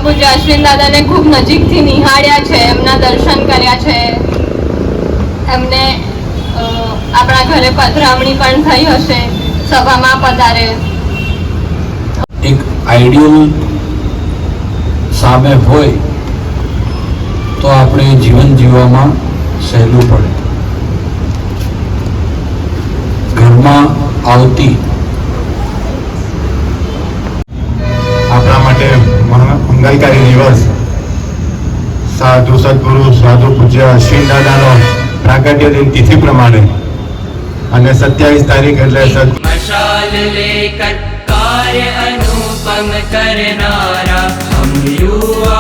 પૂજ્ય અશ્વિન દાદાને ખૂબ નજીકથી નિહાળ્યા છે, એમના દર્શન કર્યા છે, એમને આપણા ઘરે પધરામણી પણ થઈ હશે, સભામાં પધારે. એક આઈડિયલ સામે હોય તો આપણે જીવન જીવવામાં સહેલું પડે. ઘરમાં આવતી આપણા માટે મંગલકારી દિવસ સાધુ સદગુરુ સાધુ પૂજ્ય અશ્વિન દાદાનો પ્રાગટ્ય દિન તિથિ પ્રમાણે અને 27 તારીખ એટલે मशाल लेकर कार्य अनुपम करनारा हम युवा